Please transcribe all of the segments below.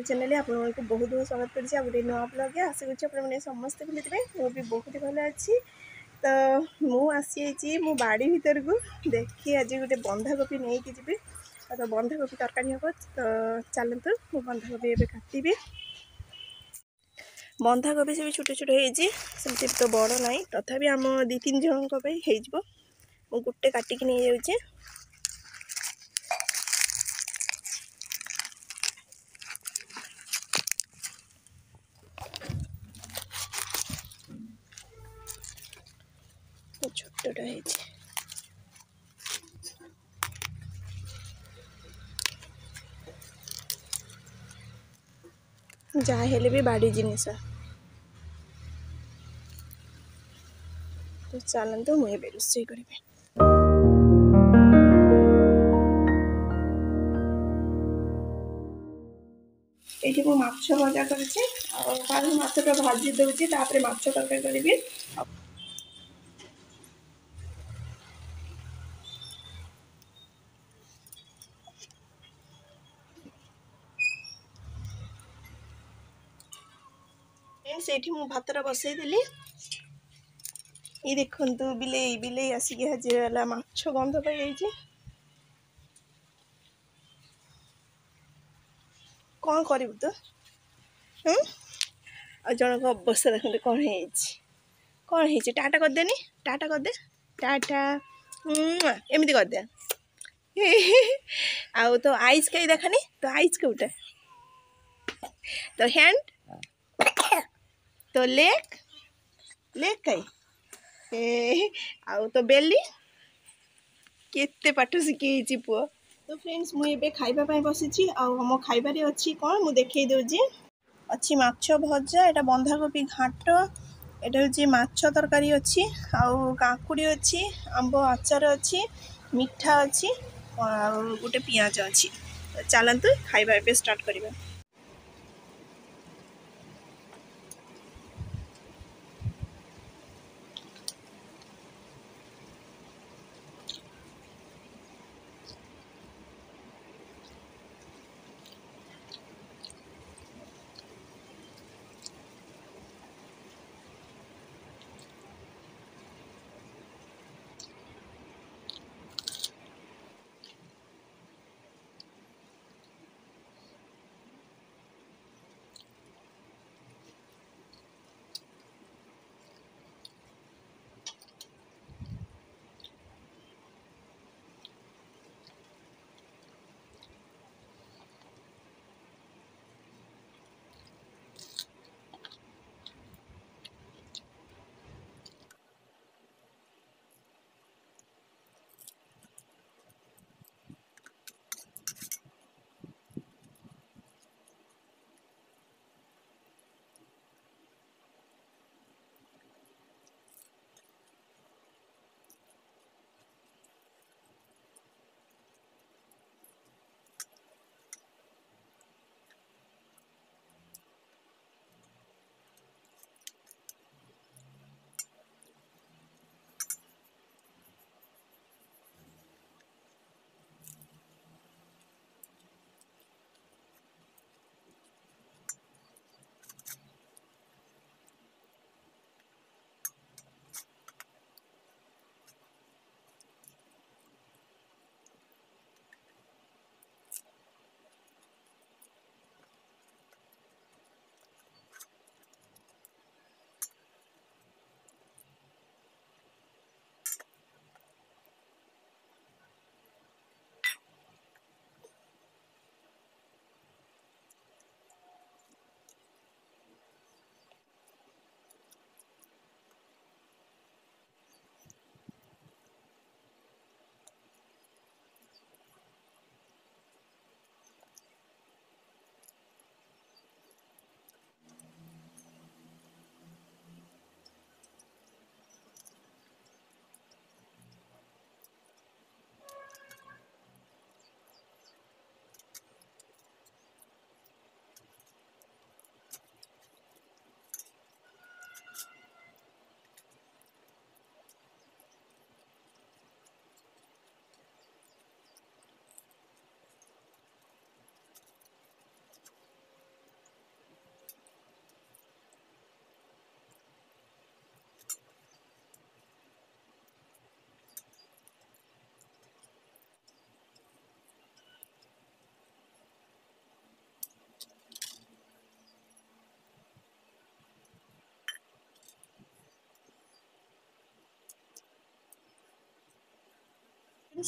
YouTube channel आपको बहुत बहुत स्वागत करछि। गोटे नुआ ब्लॉग आशा करछि समस्त भूलिथे मुझे बहुत भल अच्छी। तो मुझे मो बाड़ी भीतर को देखी आज गोटे बंधाकोबी नहीं कि जी। तो बंधाकोबी तरकारी हम। तो चलतु मु बंधाकोबी ए काटि। बंधाकोबी सब छोट छोट होती तो बड़ ना तथापि आम 2-3 जन हो गोटे काटिकी नहीं जाऊे। छोटा है जहाँ हेले भी बाड़ी जिनिस। तो चलते मुझे रोषे करी। ये मु माछ भजा कर माछटा भाजी दूसरी माछ तरकारी करी। से मु भातटा बसई देली। ये देखु बिलई बिलई आसिक हजिगला माछ गंध पाई। कौन करू तो जनक अवस्था देखते कौन है टाटा करदेनी टाटा करदे टाटा एमती करदे। आउ तो आइस कहीं देखानी तो आइस कौटा तो हैंड तो लेग लेग कहीं आउ तो बेली केते पाठ शिखी पुओ। तो फ्रेंड्स मुझे खाइबा बसी आम खाइबारे अच्छी कौन मुझे देखई दौची अच्छी माछ भजा एटा बंधाकोबी घाट एटा हूँ माछ तरकारी अच्छी आउ काकुड़ी अच्छी आंब आचार अच्छी मिठा अच्छी और गोटे पियाज अच्छी। चलतु खाइबा ए स्टार्ट करिबा।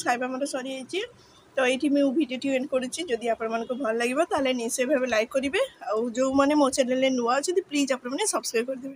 ଖାଇବା ଆମର ସରିଯାଇଛି। ତ ଏଇଠି ମୁଁ ଭିଡ଼ିଓଟି ଏଣ୍ଡ କରୁଛି। ଯଦି ଆପଣମାନଙ୍କୁ ଭଲ ଲାଗିବ ତାହେଲେ ନିଶ୍ଚୟ ଭାବେ ଲାଇକ୍ କରିବେ। ଆଉ ଯେଉଁମାନେ ମୋ ଚ୍ୟାନେଲରେ ନୂଆ ଅଛନ୍ତି ପ୍ଲିଜ୍ ଆପଣମାନେ ସବସ୍କ୍ରାଇବ୍ କରିଦେବେ।